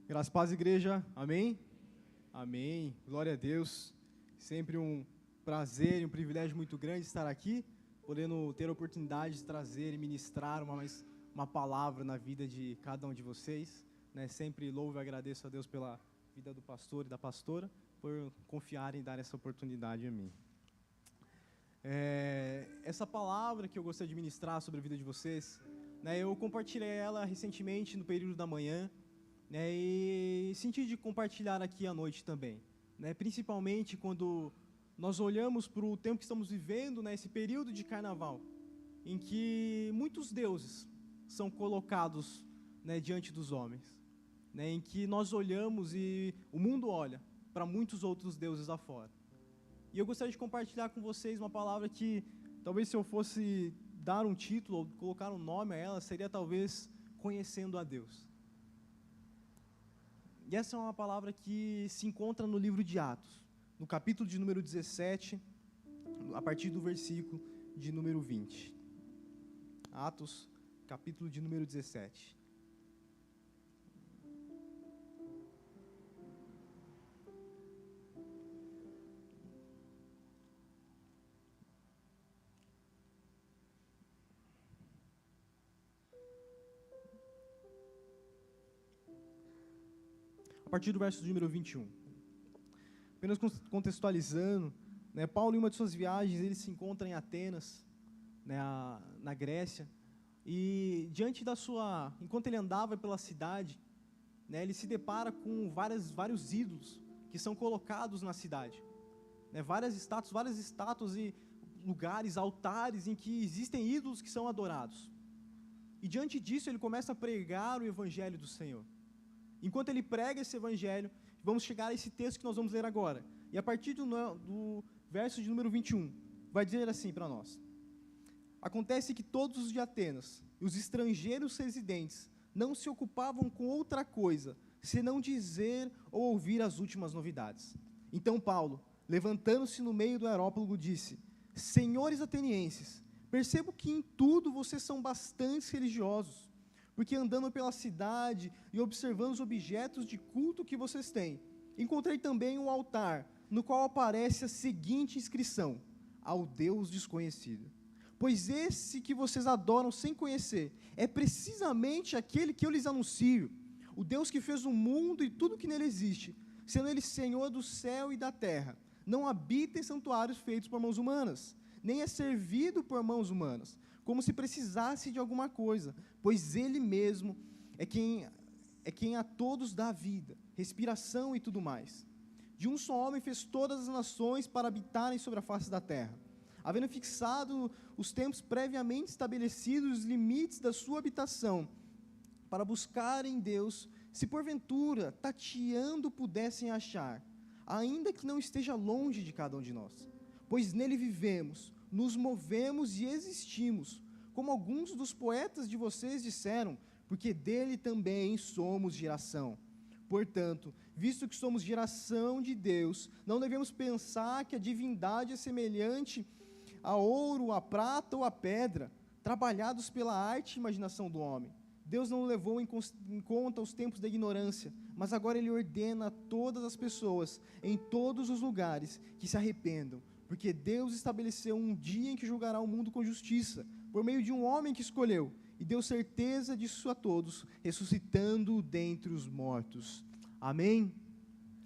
Graças a paz, igreja. Amém? Amém. Glória a Deus. Sempre um prazer e um privilégio muito grande estar aqui, podendo ter a oportunidade de trazer e ministrar uma palavra na vida de cada um de vocês. Sempre louvo e agradeço a Deus pela vida do pastor e da pastora, por confiarem em dar essa oportunidade a mim. Essa palavra que eu gostaria de ministrar sobre a vida de vocês, eu compartilhei ela recentemente no período da manhã, e senti de compartilhar aqui à noite também, principalmente quando nós olhamos para o tempo que estamos vivendo, esse período de carnaval, em que muitos deuses são colocados diante dos homens, em que nós olhamos e o mundo olha para muitos outros deuses afora. E eu gostaria de compartilhar com vocês uma palavra que, talvez se eu fosse dar um título ou colocar um nome a ela, seria talvez Conhecendo a Deus. E essa é uma palavra que se encontra no livro de Atos, no capítulo de número 17, a partir do versículo de número 20. Atos, capítulo de número 17. A partir do verso de número 21. Apenas contextualizando, Paulo, em uma de suas viagens, ele se encontra em Atenas, na Grécia, e enquanto ele andava pela cidade, ele se depara com vários ídolos que são colocados na cidade, várias estátuas e lugares, altares em que existem ídolos que são adorados. E diante disso ele começa a pregar o evangelho do Senhor. Enquanto ele prega esse evangelho, vamos chegar a esse texto que nós vamos ler agora. E a partir do verso de número 21, vai dizer assim para nós: acontece que todos os de Atenas e os estrangeiros residentes não se ocupavam com outra coisa, senão dizer ou ouvir as últimas novidades. Então Paulo, levantando-se no meio do aerópago, disse: senhores atenienses, percebo que em tudo vocês são bastante religiosos, porque andando pela cidade e observando os objetos de culto que vocês têm, encontrei também um altar, no qual aparece a seguinte inscrição: ao Deus desconhecido. Pois esse que vocês adoram sem conhecer, é precisamente aquele que eu lhes anuncio, o Deus que fez o mundo e tudo que nele existe, sendo ele Senhor do céu e da terra, não habita em santuários feitos por mãos humanas, nem é servido por mãos humanas, como se precisasse de alguma coisa, pois ele mesmo é quem a todos dá vida, respiração e tudo mais. De um só homem fez todas as nações para habitarem sobre a face da terra, havendo fixado os tempos previamente estabelecidos, os limites da sua habitação, para buscarem Deus, se porventura, tateando, pudessem achar, ainda que não esteja longe de cada um de nós, pois nele vivemos, nos movemos e existimos, como alguns dos poetas de vocês disseram, porque dele também somos geração. Portanto, visto que somos geração de Deus, não devemos pensar que a divindade é semelhante a ouro, a prata ou a pedra, trabalhados pela arte e imaginação do homem. Deus não levou em conta os tempos da ignorância, mas agora Ele ordena a todas as pessoas, em todos os lugares, que se arrependam, porque Deus estabeleceu um dia em que julgará o mundo com justiça, por meio de um homem que escolheu, e deu certeza disso a todos, ressuscitando dentre os mortos. Amém?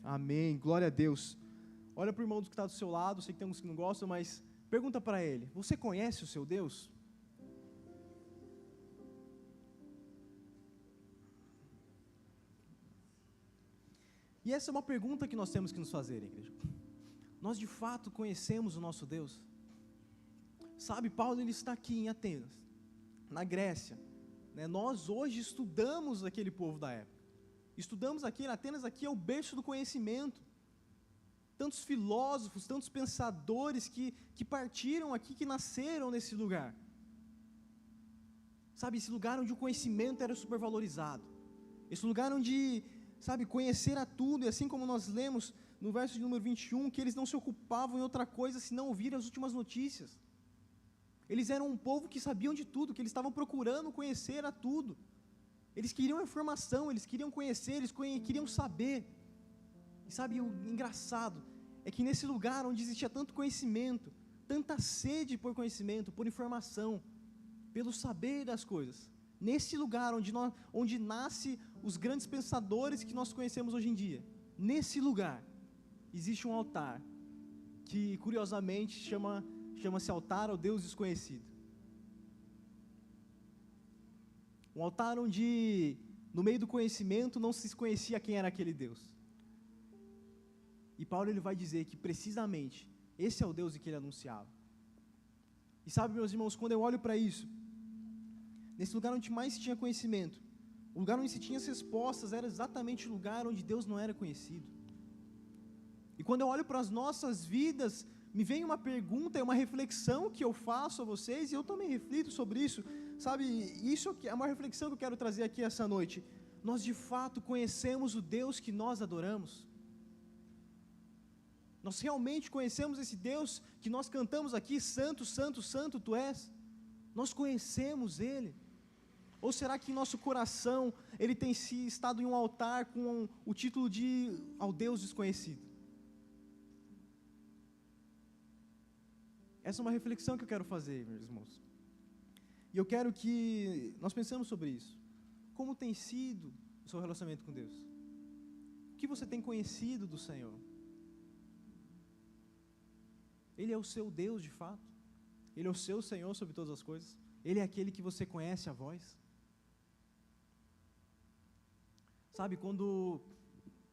Amém. Glória a Deus. Olha para o irmão que está do seu lado, sei que tem uns que não gostam, mas pergunta para ele: você conhece o seu Deus? E essa é uma pergunta que nós temos que nos fazer, igreja. Nós de fato conhecemos o nosso Deus? Sabe, Paulo ele está aqui em Atenas, na Grécia, nós hoje estudamos aquele povo da época, estudamos aqui, Atenas aqui é o berço do conhecimento, tantos filósofos, tantos pensadores que partiram aqui, que nasceram nesse lugar, sabe, esse lugar onde o conhecimento era supervalorizado, esse lugar onde, sabe, conhecer a tudo, e assim como nós lemos no verso de número 21, que eles não se ocupavam em outra coisa senão ouvir as últimas notícias. Eles eram um povo que sabiam de tudo, que eles estavam procurando conhecer a tudo. Eles queriam informação, eles queriam conhecer, queriam saber. E sabe, o engraçado é que nesse lugar onde existia tanto conhecimento, tanta sede por conhecimento, por informação, pelo saber das coisas, nesse lugar onde nasce os grandes pensadores que nós conhecemos hoje em dia, nesse lugar, existe um altar, que curiosamente chama-se altar ao Deus desconhecido. Um altar onde, no meio do conhecimento, não se conhecia quem era aquele Deus. E Paulo ele vai dizer que precisamente esse é o Deus que ele anunciava. E sabe, meus irmãos, quando eu olho para isso, nesse lugar onde mais se tinha conhecimento, o lugar onde se tinha as respostas, era exatamente o lugar onde Deus não era conhecido. E quando eu olho para as nossas vidas, me vem uma pergunta, é uma reflexão que eu faço a vocês, e eu também reflito sobre isso, sabe, isso é uma reflexão que eu quero trazer aqui essa noite. Nós de fato conhecemos o Deus que nós adoramos? Nós realmente conhecemos esse Deus que nós cantamos aqui, santo, santo, santo tu és? Nós conhecemos Ele? Ou será que em nosso coração Ele tem estado em um altar com o título de ao Deus desconhecido? Essa é uma reflexão que eu quero fazer, meus irmãos. E eu quero que nós pensemos sobre isso. Como tem sido o seu relacionamento com Deus? O que você tem conhecido do Senhor? Ele é o seu Deus de fato? Ele é o seu Senhor sobre todas as coisas? Ele é aquele que você conhece a voz? Sabe, quando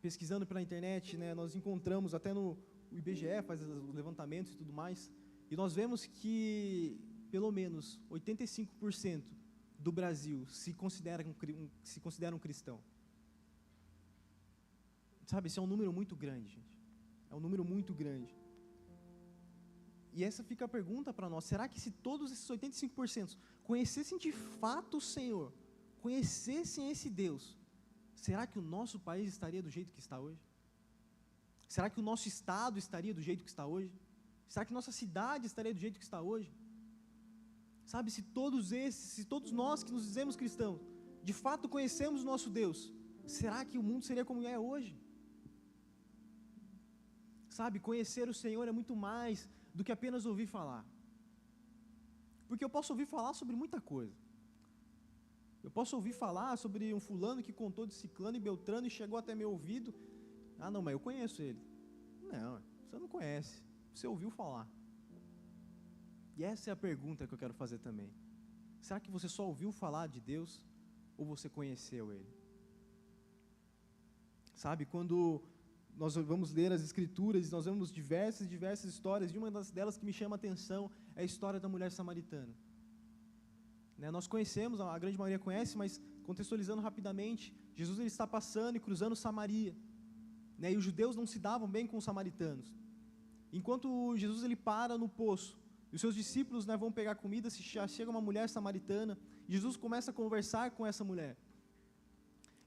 pesquisando pela internet, né, nós encontramos, até no IBGE faz os levantamentos e tudo mais, e nós vemos que pelo menos 85% do Brasil se considera um cristão. Sabe, esse é um número muito grande, gente. É um número muito grande. E essa fica a pergunta para nós: será que se todos esses 85% conhecessem de fato o Senhor, conhecessem esse Deus, será que o nosso país estaria do jeito que está hoje? Será que o nosso estado estaria do jeito que está hoje? Será que nossa cidade estaria do jeito que está hoje? Sabe, se todos nós que nos dizemos cristãos, de fato conhecemos o nosso Deus, será que o mundo seria como é hoje? Sabe, conhecer o Senhor é muito mais do que apenas ouvir falar. Porque eu posso ouvir falar sobre muita coisa. Eu posso ouvir falar sobre um fulano que contou de ciclano e beltrano e chegou até meu ouvido. Ah, não, mas eu conheço ele. Não, você não conhece. Você ouviu falar. E essa é a pergunta que eu quero fazer também. Será que você só ouviu falar de Deus ou você conheceu Ele? Sabe, quando nós vamos ler as Escrituras, nós vemos diversas histórias, e uma delas que me chama a atenção é a história da mulher samaritana. Né, nós conhecemos, a grande maioria conhece, mas contextualizando rapidamente, Jesus ele está passando e cruzando Samaria. Né, e os judeus não se davam bem com os samaritanos. Enquanto Jesus ele para no poço, e os seus discípulos, né, vão pegar comida, se chega uma mulher samaritana, Jesus começa a conversar com essa mulher.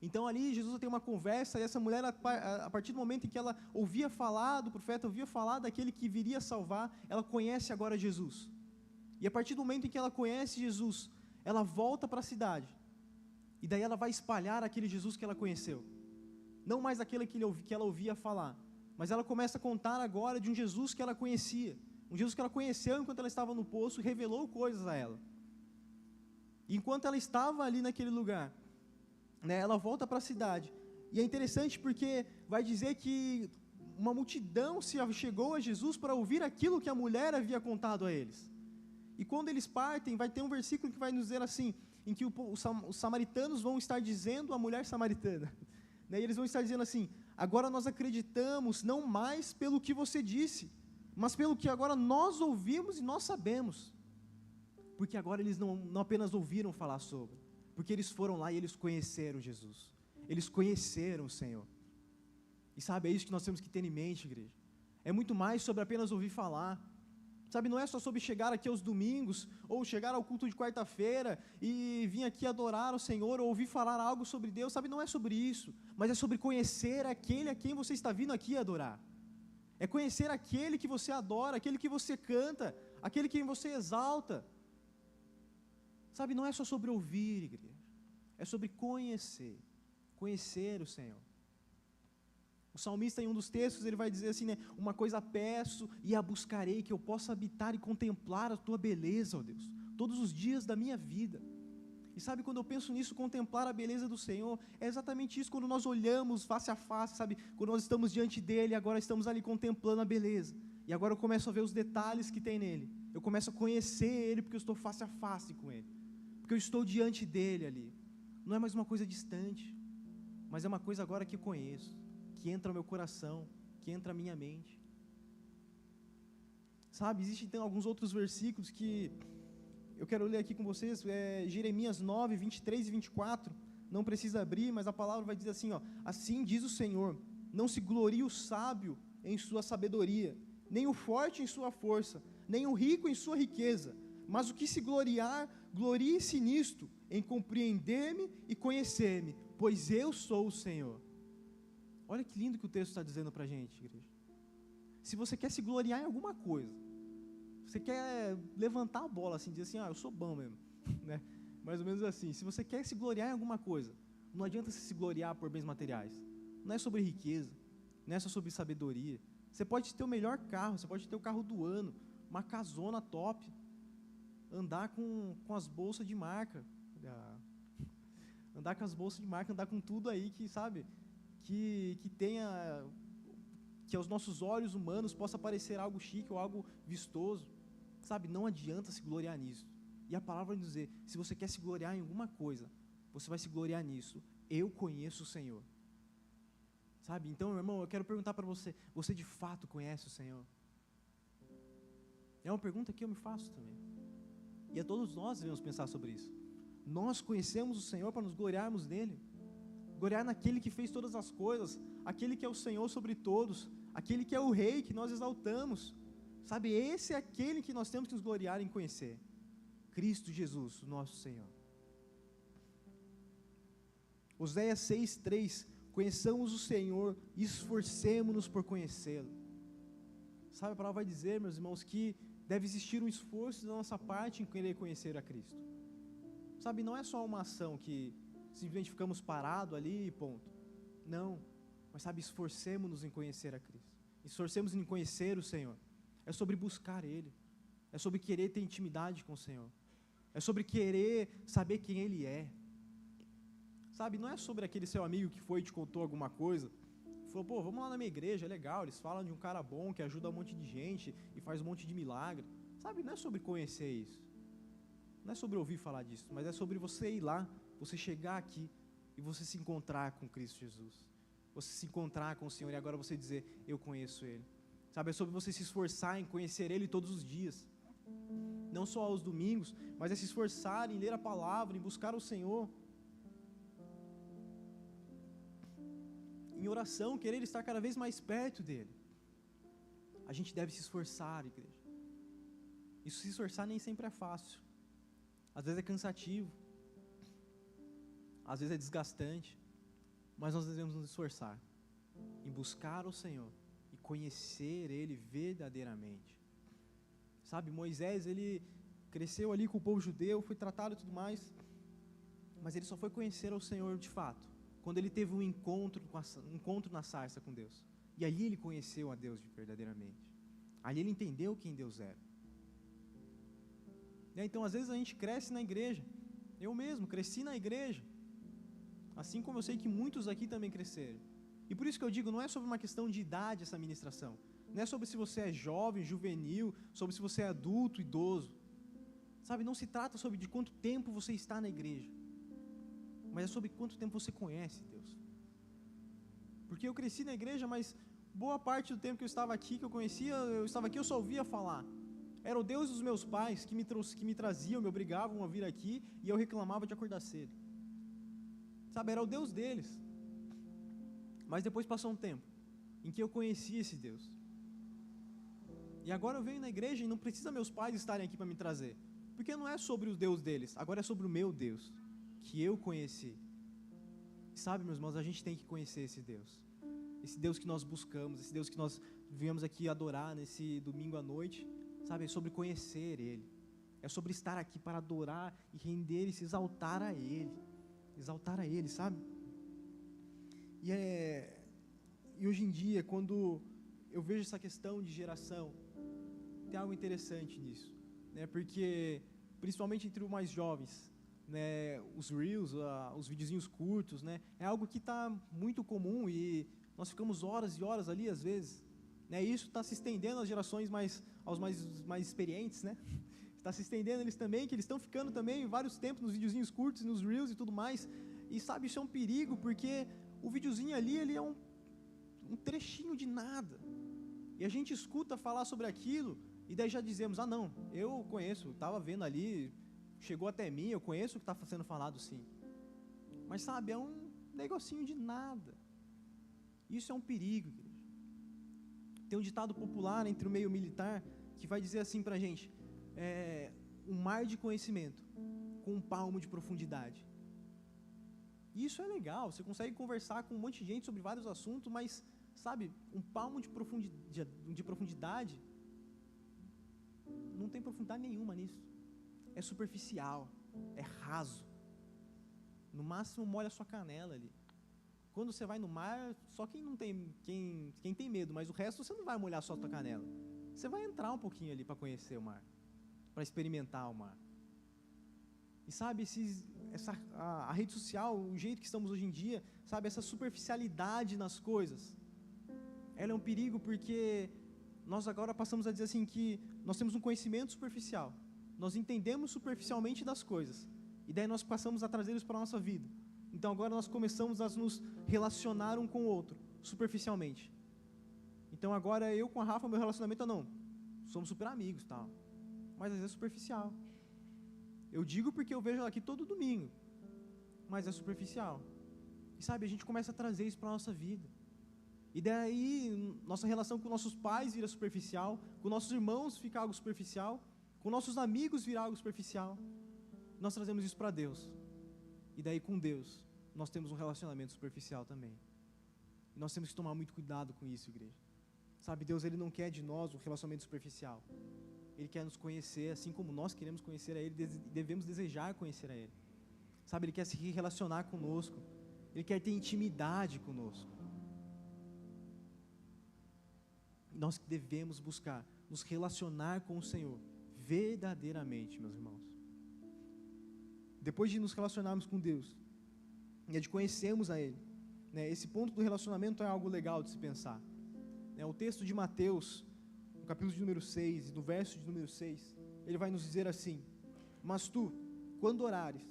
Então ali Jesus tem uma conversa, e essa mulher, a partir do momento em que ela ouvia falar do profeta, ouvia falar daquele que viria salvar, ela conhece agora Jesus. E a partir do momento em que ela conhece Jesus, ela volta para a cidade, e daí ela vai espalhar aquele Jesus que ela conheceu. Não mais aquele que ela ouvia falar, mas ela começa a contar agora de um Jesus que ela conhecia, um Jesus que ela conheceu enquanto ela estava no poço, e revelou coisas a ela. E enquanto ela estava ali naquele lugar, né, ela volta para a cidade, e é interessante porque vai dizer que uma multidão se chegou a Jesus para ouvir aquilo que a mulher havia contado a eles. E quando eles partem, vai ter um versículo que vai nos dizer assim, em que os samaritanos vão estar dizendo à mulher samaritana, né, e eles vão estar dizendo assim: agora nós acreditamos não mais pelo que você disse, mas pelo que agora nós ouvimos e nós sabemos. Porque agora eles não apenas ouviram falar sobre, porque eles foram lá e eles conheceram Jesus, eles conheceram o Senhor. E sabe, é isso que nós temos que ter em mente, igreja. É muito mais sobre apenas ouvir falar. Sabe, não é só sobre chegar aqui aos domingos, ou chegar ao culto de quarta-feira e vir aqui adorar o Senhor, ou ouvir falar algo sobre Deus, sabe, não é sobre isso, mas é sobre conhecer aquele a quem você está vindo aqui adorar. É conhecer aquele que você adora, aquele que você canta, aquele que você exalta. Sabe, não é só sobre ouvir, igreja, é sobre conhecer o Senhor. O salmista, em um dos textos, ele vai dizer assim, né, uma coisa peço e a buscarei, que eu possa habitar e contemplar a tua beleza, ó Deus, todos os dias da minha vida. E sabe, quando eu penso nisso, contemplar a beleza do Senhor, é exatamente isso, quando nós olhamos face a face, sabe, quando nós estamos diante dEle, agora estamos ali contemplando a beleza, e agora eu começo a ver os detalhes que tem nele, eu começo a conhecer Ele, porque eu estou face a face com Ele, porque eu estou diante dEle ali, não é mais uma coisa distante, mas é uma coisa agora que eu conheço, que entra no meu coração, que entra na minha mente. Sabe, existem então alguns outros versículos que eu quero ler aqui com vocês, Jeremias 9, 23 e 24, não precisa abrir, mas a palavra vai dizer assim, ó, assim diz o Senhor, não se glorie o sábio em sua sabedoria, nem o forte em sua força, nem o rico em sua riqueza, mas o que se gloriar, glorie-se nisto, em compreender-me e conhecer-me, pois eu sou o Senhor. Olha que lindo que o texto está dizendo para a gente, igreja. Se você quer se gloriar em alguma coisa, você quer levantar a bola, assim, dizer assim, eu sou bom mesmo, né? Mais ou menos assim, se você quer se gloriar em alguma coisa, não adianta se gloriar por bens materiais, não é sobre riqueza, não é só sobre sabedoria, você pode ter o melhor carro, você pode ter o carro do ano, uma casona top, andar com as bolsas de marca, andar com as bolsas de marca, andar com tudo aí que, sabe, que tenha, que aos nossos olhos humanos possa parecer algo chique ou algo vistoso, sabe, não adianta se gloriar nisso, e a palavra vai dizer, se você quer se gloriar em alguma coisa, você vai se gloriar nisso, eu conheço o Senhor, sabe, então, meu irmão, eu quero perguntar para você, você de fato conhece o Senhor? É uma pergunta que eu me faço também, e a todos nós devemos pensar sobre isso, nós conhecemos o Senhor para nos gloriarmos nele, gloriar naquele que fez todas as coisas, aquele que é o Senhor sobre todos, aquele que é o Rei que nós exaltamos, sabe, esse é aquele que nós temos que nos gloriar em conhecer, Cristo Jesus, o nosso Senhor. Oséias 6:3, conheçamos o Senhor e esforcemo-nos por conhecê-lo. Sabe, a palavra vai dizer, meus irmãos, que deve existir um esforço da nossa parte em querer conhecer a Cristo. Sabe, não é só uma ação que simplesmente ficamos parados ali e ponto. Não, mas sabe, esforcemos-nos em conhecer a Cristo. Esforcemos em conhecer o Senhor. É sobre buscar Ele. É sobre querer ter intimidade com o Senhor. É sobre querer saber quem Ele é. Sabe, não é sobre aquele seu amigo que foi e te contou alguma coisa, falou, pô, vamos lá na minha igreja, é legal, eles falam de um cara bom que ajuda um monte de gente e faz um monte de milagre. Sabe, não é sobre conhecer isso. Não é sobre ouvir falar disso, mas é sobre você ir lá, você chegar aqui e você se encontrar com Cristo Jesus. Você se encontrar com o Senhor e agora você dizer, eu conheço Ele. Sabe, é sobre você se esforçar em conhecer Ele todos os dias. Não só aos domingos, mas é se esforçar em ler a palavra, em buscar o Senhor. Em oração, querer estar cada vez mais perto dEle. A gente deve se esforçar, igreja. Isso se esforçar nem sempre é fácil. Às vezes é cansativo. Às vezes é desgastante. Mas nós devemos nos esforçar em buscar o Senhor e conhecer Ele verdadeiramente. Sabe, Moisés, ele cresceu ali com o povo judeu, foi tratado e tudo mais, mas ele só foi conhecer ao Senhor de fato quando ele teve um encontro na sarça com Deus. E ali ele conheceu a Deus verdadeiramente. Ali ele entendeu quem Deus era. Então, às vezes a gente cresce na igreja. Eu mesmo cresci na igreja. Assim como eu sei que muitos aqui também cresceram. E por isso que eu digo, não é sobre uma questão de idade essa ministração. Não é sobre se você é jovem, juvenil, sobre se você é adulto, idoso. Sabe, não se trata sobre de quanto tempo você está na igreja. Mas é sobre quanto tempo você conhece Deus. Porque eu cresci na igreja, mas boa parte do tempo que eu estava aqui, que eu estava aqui, eu só ouvia falar. Era o Deus dos meus pais que me traziam, me obrigavam a vir aqui, e eu reclamava de acordar cedo. Sabe, era o Deus deles. Mas depois passou um tempo em que eu conheci esse Deus. E agora eu venho na igreja e não precisa meus pais estarem aqui para me trazer. Porque não é sobre o Deus deles, agora é sobre o meu Deus, que eu conheci. Sabe, meus irmãos, a gente tem que conhecer esse Deus. Esse Deus que nós buscamos, esse Deus que nós viemos aqui adorar nesse domingo à noite. Sabe, é sobre conhecer Ele. É sobre estar aqui para adorar e render e se exaltar a Ele. exaltar a Ele, sabe? E hoje em dia, quando eu vejo essa questão de geração, tem algo interessante nisso, né? Porque, principalmente entre os mais jovens, né, os Reels, os videozinhos curtos, né, é algo que está muito comum e nós ficamos horas e horas ali, às vezes, né? Isso está se estendendo às gerações aos mais experientes, né? Está se estendendo eles também, que eles estão ficando também vários tempos nos videozinhos curtos, nos Reels e tudo mais. E sabe, isso é um perigo, porque o videozinho ali, ele é um trechinho de nada. E a gente escuta falar sobre aquilo, e daí já dizemos, não, eu conheço, estava vendo ali, chegou até mim, eu conheço o que está sendo falado sim. Mas sabe, é um negocinho de nada. Isso é um perigo, igreja. Tem um ditado popular entre o meio militar, que vai dizer assim para a gente, um mar de conhecimento, com um palmo de profundidade. E isso é legal, você consegue conversar com um monte de gente sobre vários assuntos, mas, sabe, um palmo de profundidade, não tem profundidade nenhuma nisso. É superficial, é raso. No máximo molha a sua canela ali. Quando você vai no mar, só quem tem medo, mas o resto você não vai molhar só a sua canela. Você vai entrar um pouquinho ali para conhecer o mar, para experimentar o mar. E sabe, a rede social, o jeito que estamos hoje em dia, sabe, essa superficialidade nas coisas, ela é um perigo porque nós agora passamos a dizer assim que nós temos um conhecimento superficial, nós entendemos superficialmente das coisas, e daí nós passamos a trazê-los para a nossa vida. Então agora nós começamos a nos relacionar um com o outro, superficialmente. Então agora eu com a Rafa, meu relacionamento não, somos super amigos, tal, mas às vezes é superficial. Eu digo porque eu vejo ela aqui todo domingo, mas é superficial. E sabe, a gente começa a trazer isso para a nossa vida. E daí, nossa relação com nossos pais vira superficial, com nossos irmãos fica algo superficial, com nossos amigos vira algo superficial. Nós trazemos isso para Deus. E daí, com Deus, nós temos um relacionamento superficial também. E nós temos que tomar muito cuidado com isso, igreja. Sabe, Deus, Ele não quer de nós um relacionamento superficial. Ele quer nos conhecer, assim como nós queremos conhecer a Ele, devemos desejar conhecer a Ele. Sabe, Ele quer se relacionar conosco, Ele quer ter intimidade conosco. Nós devemos buscar nos relacionar com o Senhor, verdadeiramente, meus irmãos. Depois de nos relacionarmos com Deus, e de conhecermos a Ele, né, esse ponto do relacionamento é algo legal de se pensar. O texto de Mateus, no capítulo de número 6, no verso de número 6, ele vai nos dizer assim: mas tu, quando orares,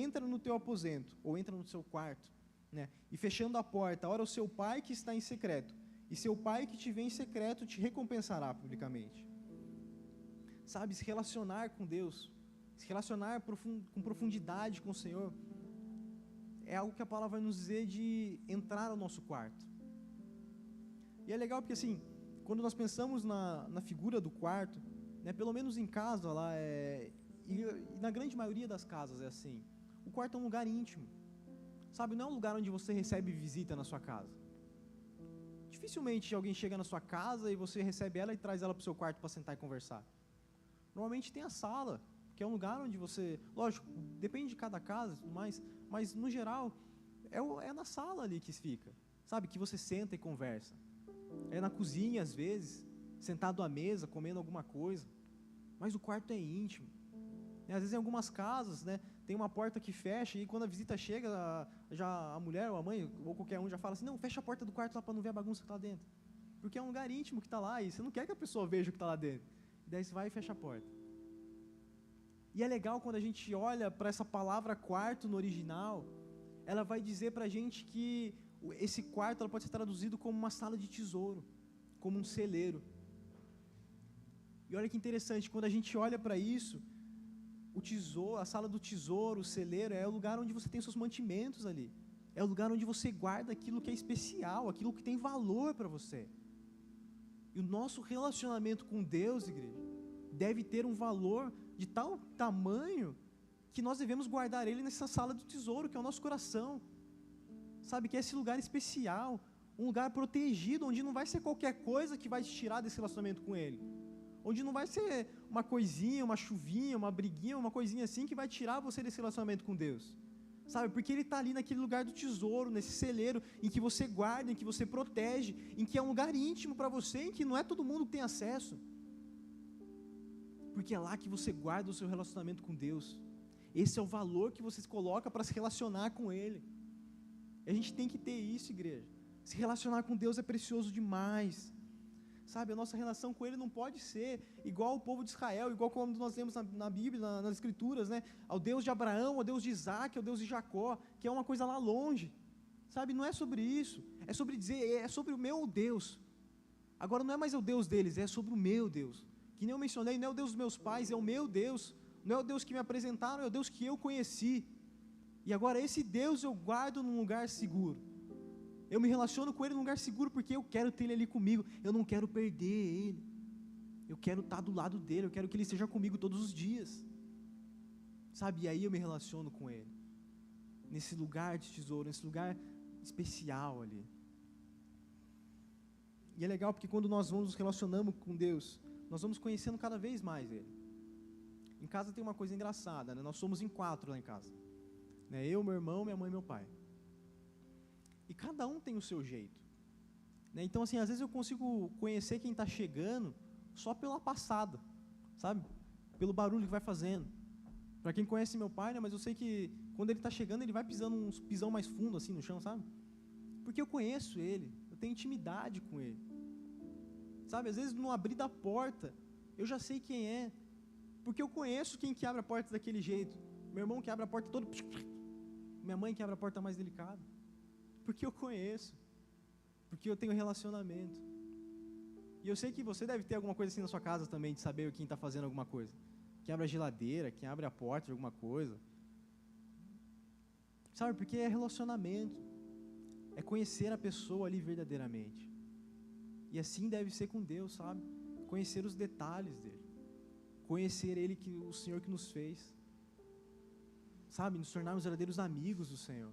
entra no teu aposento, ou entra no seu quarto, né, e fechando a porta, ora ao seu pai que está em secreto, e seu pai que te vê em secreto te recompensará publicamente. Sabe, se relacionar com Deus, se relacionar com profundidade com o Senhor, é algo que a palavra vai nos dizer de entrar ao nosso quarto. E é legal porque assim, quando nós pensamos na figura do quarto, né, pelo menos em casa lá, e na grande maioria das casas é assim, o quarto é um lugar íntimo, sabe, não é um lugar onde você recebe visita na sua casa. Dificilmente alguém chega na sua casa e você recebe ela e traz ela para o seu quarto para sentar e conversar. Normalmente tem a sala, que é um lugar onde você, lógico, depende de cada casa e tudo mais, mas no geral, é na sala ali que fica, sabe, que você senta e conversa. É na cozinha às vezes, sentado à mesa, comendo alguma coisa, mas o quarto é íntimo. Às vezes em algumas casas, né, tem uma porta que fecha e quando a visita chega, já a mulher ou a mãe ou qualquer um já fala assim, não, fecha a porta do quarto lá para não ver a bagunça que está lá dentro. Porque é um lugar íntimo que está lá e você não quer que a pessoa veja o que está lá dentro. E daí você vai e fecha a porta. E é legal quando a gente olha para essa palavra quarto no original, ela vai dizer para a gente que esse quarto ela pode ser traduzido como uma sala de tesouro, como um celeiro. E olha que interessante, quando a gente olha para isso, o tesouro, a sala do tesouro, o celeiro, é o lugar onde você tem seus mantimentos ali. É o lugar onde você guarda aquilo que é especial, aquilo que tem valor para você. E o nosso relacionamento com Deus, igreja, deve ter um valor de tal tamanho que nós devemos guardar ele nessa sala do tesouro, que é o nosso coração. Sabe, que é esse lugar especial, um lugar protegido, onde não vai ser qualquer coisa que vai te tirar desse relacionamento com Ele. Onde não vai ser uma coisinha, uma chuvinha, uma briguinha, uma coisinha assim que vai tirar você desse relacionamento com Deus. sabe? Porque Ele está ali naquele lugar do tesouro, nesse celeiro, em que você guarda, em que você protege, em que é um lugar íntimo para você, em que não é todo mundo que tem acesso. Porque é lá que você guarda o seu relacionamento com Deus. Esse é o valor que você coloca para se relacionar com Ele. A gente tem que ter isso, igreja. Se relacionar com Deus é precioso demais. Sabe, a nossa relação com Ele não pode ser igual ao povo de Israel, igual como nós lemos na Bíblia, nas Escrituras, né? Ao Deus de Abraão, ao Deus de Isaac, ao Deus de Jacó, que é uma coisa lá longe. Sabe, não é sobre isso. É sobre dizer, é sobre o meu Deus. Agora não é mais o Deus deles, é sobre o meu Deus. Que nem eu mencionei, não é o Deus dos meus pais, é o meu Deus. Não é o Deus que me apresentaram, é o Deus que eu conheci. E agora esse Deus eu guardo num lugar seguro. Eu me relaciono com Ele num lugar seguro porque eu quero ter Ele ali comigo. Eu não quero perder Ele. Eu quero estar do lado dEle, eu quero que Ele esteja comigo todos os dias. Sabe, e aí eu me relaciono com Ele. Nesse lugar de tesouro, nesse lugar especial ali. E é legal porque quando nós nos relacionamos com Deus, nós vamos conhecendo cada vez mais Ele. Em casa tem uma coisa engraçada, né? Nós somos em 4 lá em casa. Né? Eu, meu irmão, minha mãe e meu pai. E cada um tem o seu jeito. Né? Então, assim, às vezes eu consigo conhecer quem está chegando só pela passada, sabe? Pelo barulho que vai fazendo. Para quem conhece meu pai, né? Mas eu sei que quando ele está chegando, ele vai pisando uns pisão mais fundo, assim, no chão, sabe? Porque eu conheço ele, eu tenho intimidade com ele. Sabe, às vezes no abrir da porta, eu já sei quem é. Porque eu conheço quem que abre a porta daquele jeito. Meu irmão que abre a porta todo... Minha mãe que abre a porta mais delicada. Porque eu conheço. Porque eu tenho relacionamento. E eu sei que você deve ter alguma coisa assim na sua casa também, de saber quem está fazendo alguma coisa. Quem abre a geladeira, quem abre a porta de alguma coisa. Sabe, porque é relacionamento. É conhecer a pessoa ali verdadeiramente. E assim deve ser com Deus, sabe? Conhecer os detalhes dele. Conhecer Ele, o Senhor que nos fez. Sabe, nos tornarmos verdadeiros amigos do Senhor.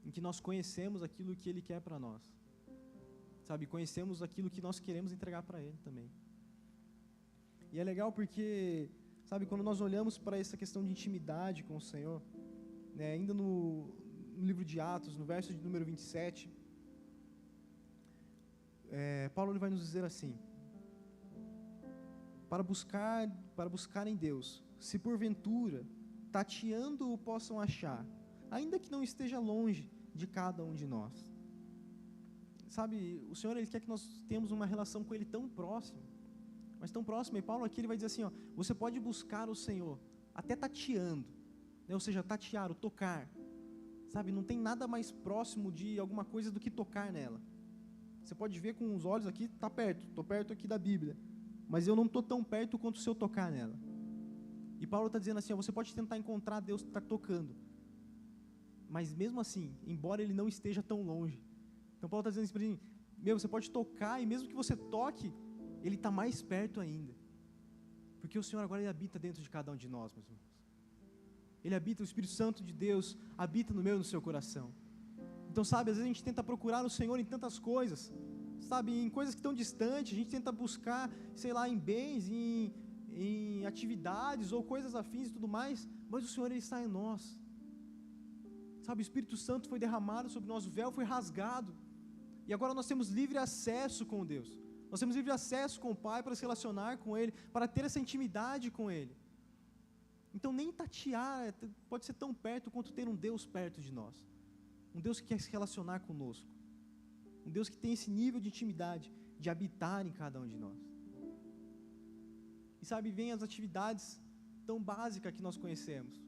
Em que nós conhecemos aquilo que Ele quer para nós. Sabe, conhecemos aquilo que nós queremos entregar para Ele também. E é legal porque, sabe, quando nós olhamos para essa questão de intimidade com o Senhor, né, ainda no livro de Atos, no verso de número 27, Paulo ele vai nos dizer assim: para buscar em Deus, se porventura, tateando-o possam achar, ainda que não esteja longe de cada um de nós. Sabe, o Senhor ele quer que nós tenhamos uma relação com Ele tão próxima, mas tão próxima, e Paulo aqui ele vai dizer assim, ó, você pode buscar o Senhor, até tateando, né, ou seja, tatear, o tocar, sabe, não tem nada mais próximo de alguma coisa do que tocar nela. Você pode ver com os olhos aqui, está perto, estou perto aqui da Bíblia, mas eu não estou tão perto quanto se eu tocar nela. E Paulo está dizendo assim, ó, você pode tentar encontrar Deus que está tocando, mas mesmo assim, embora Ele não esteja tão longe. Então Paulo está dizendo isso para mim, você pode tocar, e mesmo que você toque, Ele está mais perto ainda, porque o Senhor agora Ele habita dentro de cada um de nós, meus irmãos. Ele habita, o Espírito Santo de Deus habita no meu e no seu coração. Então, sabe, às vezes a gente tenta procurar o Senhor em tantas coisas, sabe, em coisas que estão distantes, a gente tenta buscar, sei lá, em bens, em atividades ou coisas afins e tudo mais, mas o Senhor Ele está em nós. Sabe, o Espírito Santo foi derramado sobre nós, o véu foi rasgado, e agora nós temos livre acesso com Deus, nós temos livre acesso com o Pai para se relacionar com Ele, para ter essa intimidade com Ele. Então nem tatear pode ser tão perto quanto ter um Deus perto de nós, um Deus que quer se relacionar conosco, um Deus que tem esse nível de intimidade, de habitar em cada um de nós. E sabe, vem as atividades tão básicas que nós conhecemos,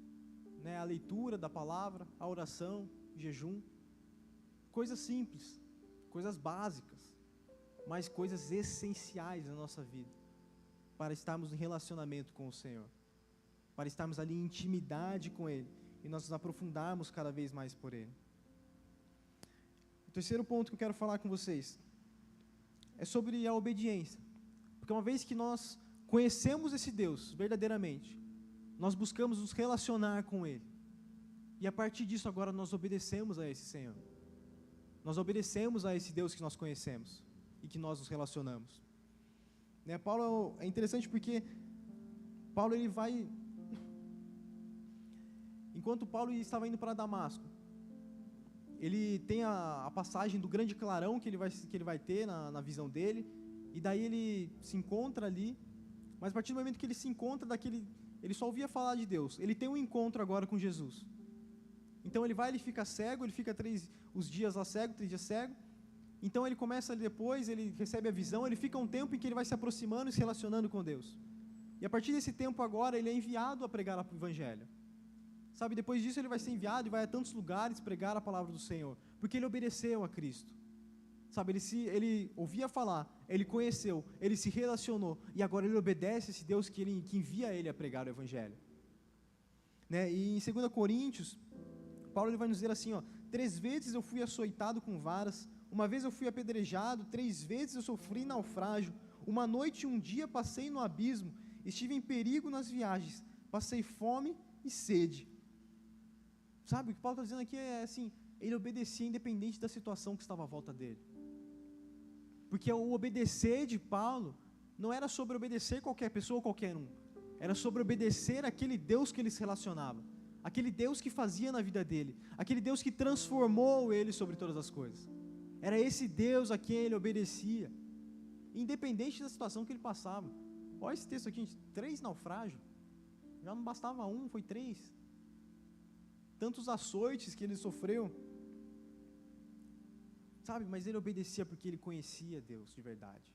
né? A leitura da palavra, a oração, o jejum, coisas simples, coisas básicas, mas coisas essenciais na nossa vida, para estarmos em relacionamento com o Senhor, para estarmos ali em intimidade com Ele, e nós nos aprofundarmos cada vez mais por Ele. O terceiro ponto que eu quero falar com vocês, é sobre a obediência, porque uma vez que nós conhecemos esse Deus verdadeiramente, nós buscamos nos relacionar com Ele, e a partir disso agora nós obedecemos a esse Senhor, nós obedecemos a esse Deus que nós conhecemos, e que nós nos relacionamos, né? Paulo, é interessante porque Paulo ele vai, enquanto Paulo estava indo para Damasco, ele tem a passagem do grande clarão que ele vai ter na visão dele, e daí ele se encontra ali, mas a partir do momento que ele se encontra ele só ouvia falar de Deus, ele tem um encontro agora com Jesus. Então ele fica cego, ele fica 3 dias lá cego, 3 dias cego. Então ele começa depois, ele recebe a visão, ele fica um tempo em que ele vai se aproximando e se relacionando com Deus. E a partir desse tempo agora, ele é enviado a pregar o Evangelho. Sabe, depois disso ele vai ser enviado e vai a tantos lugares pregar a palavra do Senhor, porque ele obedeceu a Cristo. Sabe, ele ouvia falar, ele conheceu, ele se relacionou, e agora ele obedece esse Deus que envia ele a pregar o Evangelho. Né? E em 2 Coríntios, Paulo ele vai nos dizer assim, 3 vezes eu fui açoitado com varas, uma vez eu fui apedrejado, 3 vezes eu sofri naufrágio, uma noite e um dia passei no abismo, estive em perigo nas viagens, passei fome e sede. Sabe, o que Paulo está dizendo aqui é assim, ele obedecia independente da situação que estava à volta dele. Porque o obedecer de Paulo não era sobre obedecer qualquer pessoa ou qualquer um, era sobre obedecer aquele Deus que ele se relacionava, aquele Deus que fazia na vida dele, aquele Deus que transformou ele sobre todas as coisas. Era esse Deus a quem ele obedecia, independente da situação que ele passava. Olha esse texto aqui, 3 naufrágios, já não bastava 1, foi 3. Tantos açoites que ele sofreu, sabe, mas ele obedecia porque ele conhecia Deus de verdade.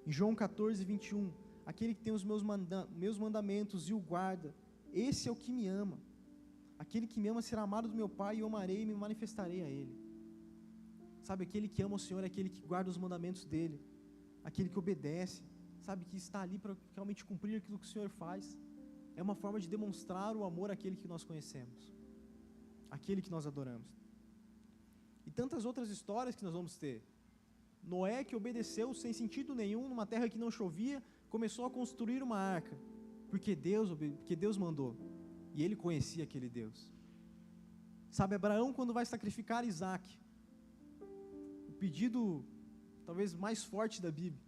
Em João 14, 21, aquele que tem os meus mandamentos e o guarda, esse é o que me ama. Aquele que me ama será amado do meu Pai, e eu amarei e me manifestarei a ele. Sabe, aquele que ama o Senhor é aquele que guarda os mandamentos dele, aquele que obedece, sabe, que está ali para realmente cumprir aquilo que o Senhor faz. É uma forma de demonstrar o amor àquele que nós conhecemos, aquele que nós adoramos. E tantas outras histórias que nós vamos ter. Noé, que obedeceu sem sentido nenhum, numa terra que não chovia, começou a construir uma arca, porque Deus mandou, e ele conhecia aquele Deus. Sabe, Abraão, quando vai sacrificar Isaac, o pedido talvez mais forte da Bíblia,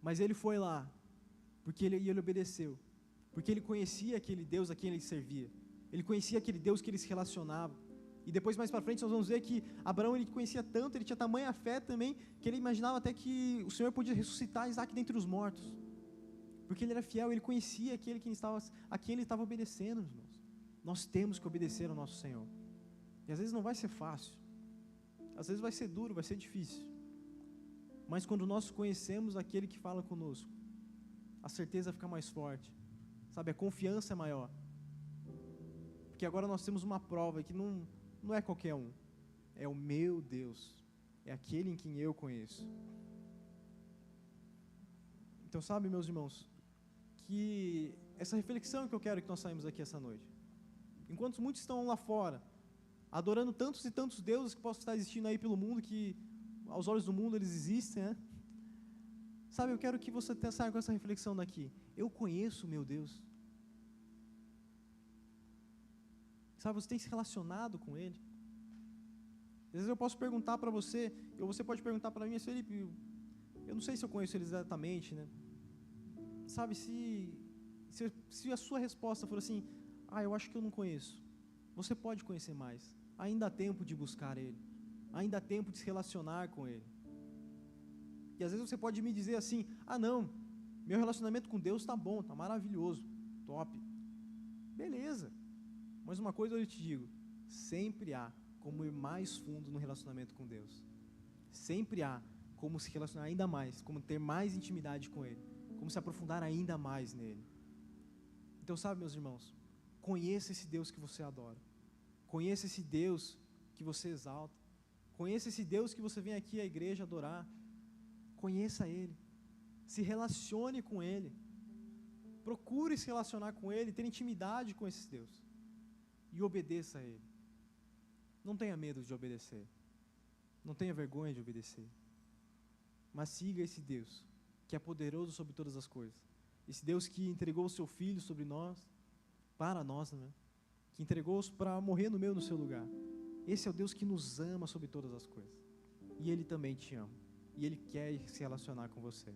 mas ele foi lá, porque ele obedeceu, porque ele conhecia aquele Deus a quem ele servia, ele conhecia aquele Deus que ele se relacionava. E depois, mais para frente, nós vamos ver que Abraão, ele conhecia tanto, ele tinha tamanha fé também, que ele imaginava até que o Senhor podia ressuscitar Isaac dentre os mortos, porque ele era fiel, ele conhecia a quem ele estava obedecendo, irmãos. Nós temos que obedecer ao nosso Senhor, e às vezes não vai ser fácil, às vezes vai ser duro, vai ser difícil, mas quando nós conhecemos aquele que fala conosco, a certeza fica mais forte, sabe, a confiança é maior, porque agora nós temos uma prova que não é qualquer um, é o meu Deus, é aquele em quem eu conheço. Então, sabe, meus irmãos, que essa reflexão que eu quero que nós saímos aqui essa noite, enquanto muitos estão lá fora, adorando tantos e tantos deuses que possam estar existindo aí pelo mundo, que aos olhos do mundo eles existem, né? Sabe, eu quero que você saia com essa reflexão daqui. Eu conheço o meu Deus. Sabe, você tem se relacionado com Ele? Às vezes eu posso perguntar para você, ou você pode perguntar para mim, Felipe, eu não sei se eu conheço Ele exatamente, né? Sabe, se a sua resposta for assim, eu acho que eu não conheço, você pode conhecer mais. Ainda há tempo de buscar Ele, ainda há tempo de se relacionar com Ele. E às vezes você pode me dizer assim, não, meu relacionamento com Deus está bom, está maravilhoso, top. Beleza. Mas uma coisa eu te digo, sempre há como ir mais fundo no relacionamento com Deus. Sempre há como se relacionar ainda mais, como ter mais intimidade com Ele, como se aprofundar ainda mais nele. Então, sabe, meus irmãos, conheça esse Deus que você adora, conheça esse Deus que você exalta, conheça esse Deus que você vem aqui à igreja adorar, conheça Ele, se relacione com Ele, procure se relacionar com Ele, ter intimidade com esse Deus. E obedeça a Ele. Não tenha medo de obedecer. Não tenha vergonha de obedecer. Mas siga esse Deus, que é poderoso sobre todas as coisas. Esse Deus que entregou o seu Filho sobre nós, para nós, né? Que entregou-os para morrer no meu e no seu lugar. Esse é o Deus que nos ama sobre todas as coisas. E Ele também te ama. E Ele quer se relacionar com você.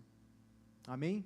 Amém?